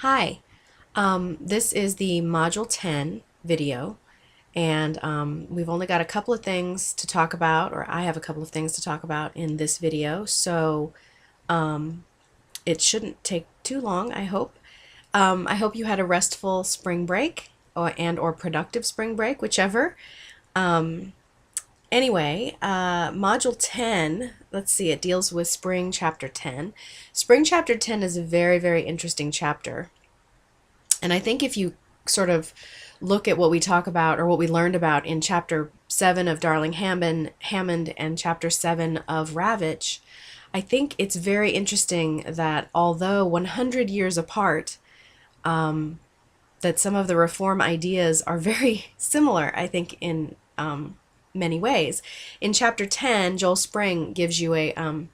Hi, this is the Module 10 video, and we've only got a couple of things to talk about, or I have a couple of things to talk about in this video, so um, it shouldn't take too long, I hope. I hope you had a restful spring break or productive spring break, whichever. Um, Module 10, let's see, it deals with Spring Chapter 10. Spring Chapter 10 is a very, very interesting chapter. And I think if you sort of look at what we talk about or what we learned about in chapter 7 of Darling Hammond and chapter 7 of Ravitch, I think it's very interesting that although 100 years apart, that some of the reform ideas are very similar, I think, in many ways. In chapter 10, Joel Spring gives you an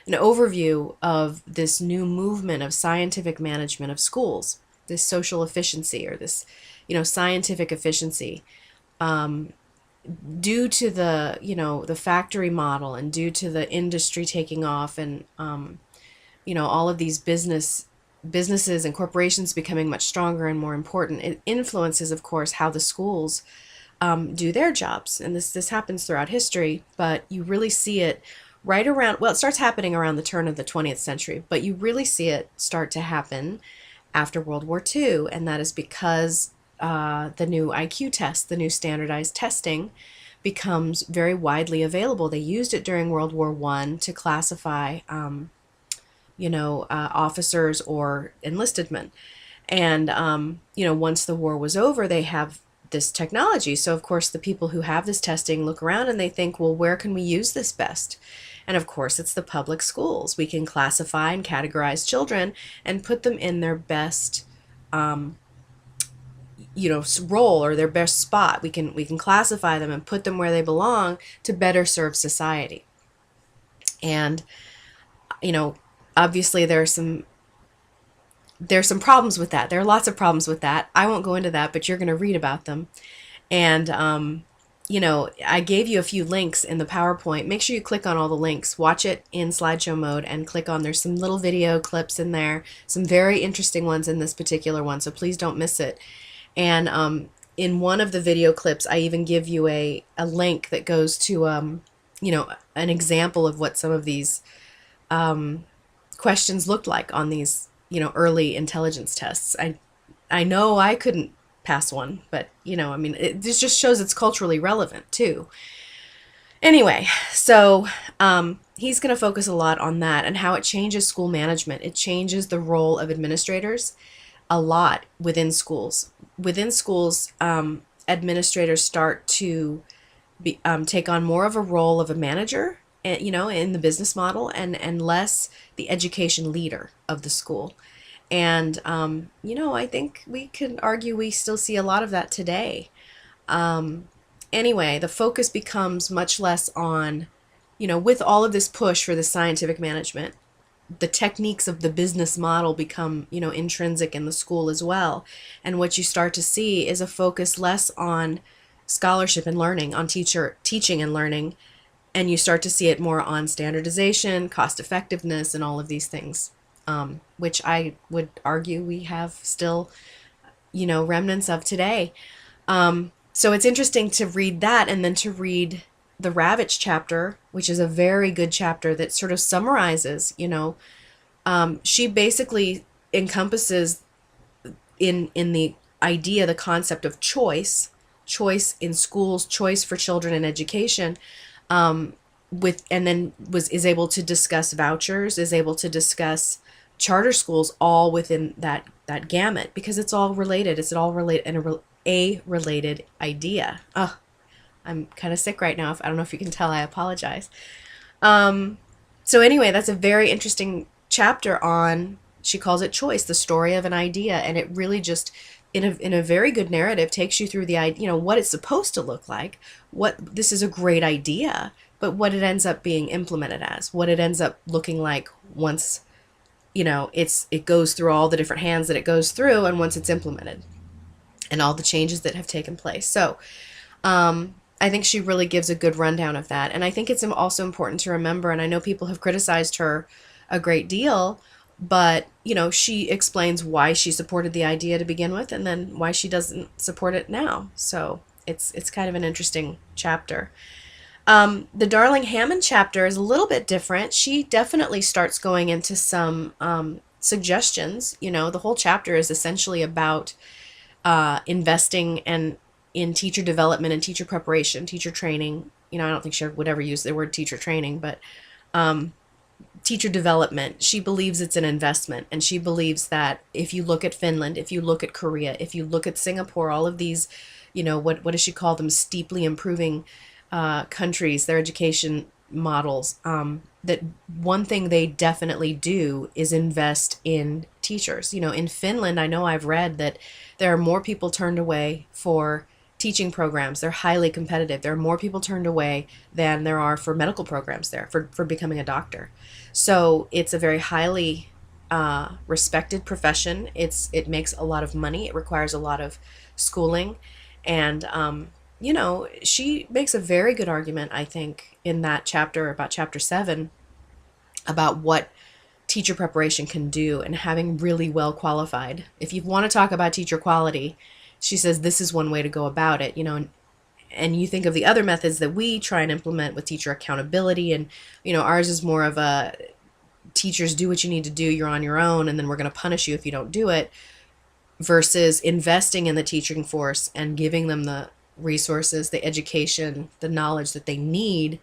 overview of this new movement of scientific management of schools, this social efficiency or this, scientific efficiency, due to the factory model and due to the industry taking off and, all of these businesses and corporations becoming much stronger and more important. It influences, of course, how the schools do their jobs. And this happens throughout history, but you really see it right around, well, it starts happening around the turn of the 20th century, but you really see it start to happen after World War II, and that is because the new IQ test, the new standardized testing, becomes very widely available. They used it during World War I to classify, officers or enlisted men. And, once the war was over, they have this technology. So, of course, the people who have this testing look around and they think, well, where can we use this best? And of course, it's the public schools. We can classify and categorize children and put them in their best, role or their best spot. We can classify them and put them where they belong to better serve society. And, obviously there's some problems with that. There are lots of problems with that. I won't go into that, but you're going to read about them. And, I gave you a few links in the PowerPoint. Make sure you click on all the links. Watch it in slideshow mode and click on, there's some little video clips in there, some very interesting ones in this particular one, so please don't miss it. And in one of the video clips, I even give you a link that goes to, an example of what some of these questions looked like on these, early intelligence tests. I know I couldn't pass one, but this just shows it's culturally relevant too. Anyway, so he's going to focus a lot on that and how it changes school management. It changes the role of administrators a lot within schools. Within schools, administrators start to take on more of a role of a manager, in the business model, and less the education leader of the school. And, I think we can argue we still see a lot of that today. Anyway, the focus becomes much less on, with all of this push for the scientific management, the techniques of the business model become, intrinsic in the school as well. And what you start to see is a focus less on scholarship and learning, on teaching and learning, and you start to see it more on standardization, cost effectiveness, and all of these things, which I would argue we have still, remnants of today. So it's interesting to read that and then to read the Ravitch chapter, which is a very good chapter that sort of summarizes, she basically encompasses in the idea, the concept of choice in schools, choice for children in education, and then is able to discuss vouchers, is able to discuss charter schools, all within that gamut, because it's all related. It's all related and a related idea. Oh, I'm kind of sick right now. I don't know if you can tell. I apologize. So anyway, that's a very interesting chapter on, she calls it choice, the story of an idea, and it really just, in a very good narrative, takes you through what it's supposed to look like, what this is a great idea, but what it ends up being implemented as, what it ends up looking like once, it goes through all the different hands that it goes through, and once it's implemented, and all the changes that have taken place. So, I think she really gives a good rundown of that, and I think it's also important to remember, and I know people have criticized her a great deal, But, she explains why she supported the idea to begin with and then why she doesn't support it now. So it's kind of an interesting chapter. The Darling Hammond chapter is a little bit different. She definitely starts going into some suggestions. The whole chapter is essentially about investing and in teacher development and teacher preparation, teacher training. I don't think she would ever use the word teacher training, but teacher development. She believes it's an investment, and she believes that if you look at Finland, if you look at Korea, if you look at Singapore, all of these, what does she call them, steeply improving countries, their education models, that one thing they definitely do is invest in teachers. In Finland, I know I've read that there are more people turned away for teaching programs. They're highly competitive. There are more people turned away than there are for medical programs there, for becoming a doctor. So it's a very highly respected profession. It makes a lot of money. It requires a lot of schooling. And, she makes a very good argument, I think, in that chapter, about chapter 7, about what teacher preparation can do and having really well qualified. If you want to talk about teacher quality, she says this is one way to go about it, and you think of the other methods that we try and implement with teacher accountability, and, ours is more of a teachers do what you need to do, you're on your own, and then we're going to punish you if you don't do it, versus investing in the teaching force and giving them the resources, the education, the knowledge that they need,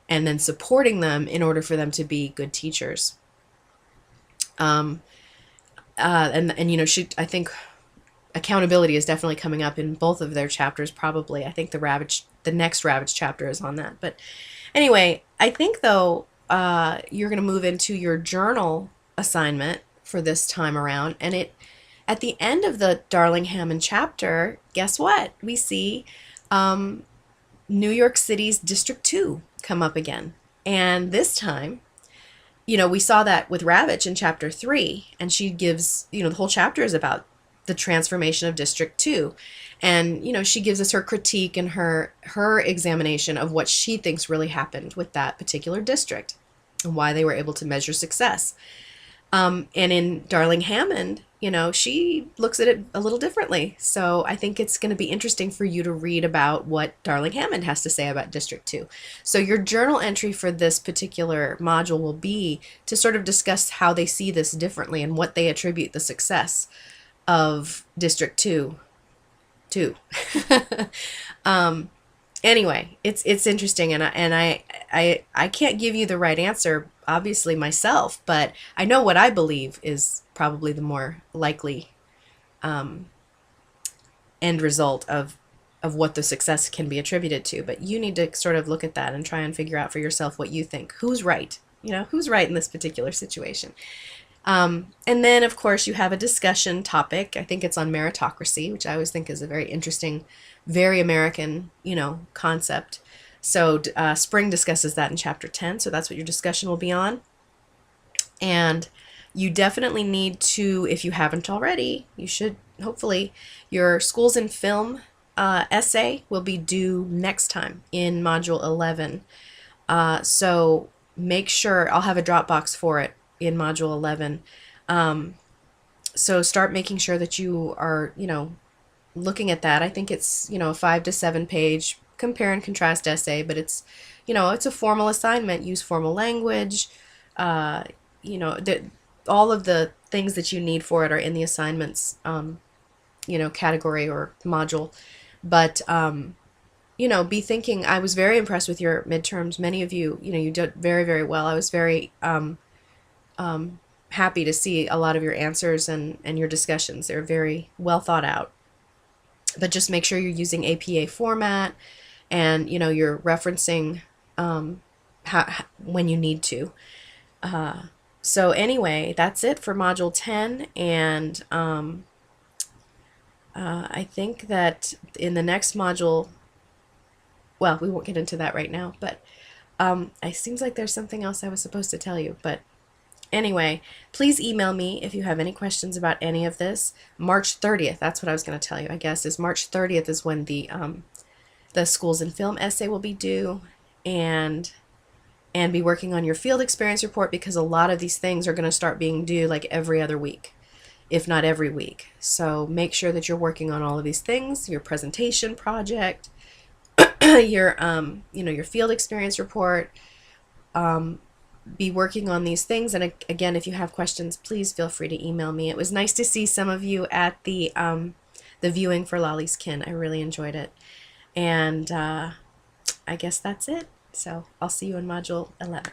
and then supporting them in order for them to be good teachers. And I think accountability is definitely coming up in both of their chapters, probably. I think the next Ravage chapter is on that. But anyway, I think, though, you're going to move into your journal assignment for this time around. And at the end of the Darling Hammond chapter, guess what? We see New York City's District 2 come up again. And this time, we saw that with Ravage in chapter 3, and she gives, the whole chapter is about the transformation of District 2. And, she gives us her critique and her examination of what she thinks really happened with that particular district and why they were able to measure success. And in Darling Hammond, she looks at it a little differently. So I think it's going to be interesting for you to read about what Darling Hammond has to say about District 2. So your journal entry for this particular module will be to sort of discuss how they see this differently and what they attribute the success of District 2 to. Anyway, it's interesting, and I can't give you the right answer, obviously, myself, but I know what I believe is probably the more likely end result of what the success can be attributed to. But you need to sort of look at that and try and figure out for yourself what you think. Who's right? Who's right in this particular situation? And then, of course, you have a discussion topic. I think it's on meritocracy, which I always think is a very interesting, very American, concept. So Spring discusses that in chapter 10. So that's what your discussion will be on. And you definitely need to, if you haven't already, you should, hopefully, your Schools in Film essay will be due next time in Module 11. So make sure, I'll have a Dropbox for it in Module 11. So start making sure that you are, looking at that. I think it's, a 5 to 7 page compare and contrast essay, but it's, it's a formal assignment. Use formal language. All of the things that you need for it are in the assignments, category or module. But, be thinking, I was very impressed with your midterms. Many of you, you did very, very well. I was very happy to see a lot of your answers and your discussions. They're very well thought out. But just make sure you're using APA format and, you're referencing when you need to. So anyway, that's it for Module 10. And I think that in the next module, well, we won't get into that right now, but it seems like there's something else I was supposed to tell you. But anyway, please email me if you have any questions about any of this. March 30th, that's what I was going to tell you, I guess, is March 30th is when the Schools in Film essay will be due. And and be working on your field experience report, because a lot of these things are going to start being due like every other week, if not every week. So make sure that you're working on all of these things, your presentation project, your your field experience report. Be working on these things, and again, if you have questions, please feel free to email me. It was nice to see some of you at the viewing for Lolly's Kin. I really enjoyed it, and I guess that's it. So I'll see you in Module 11.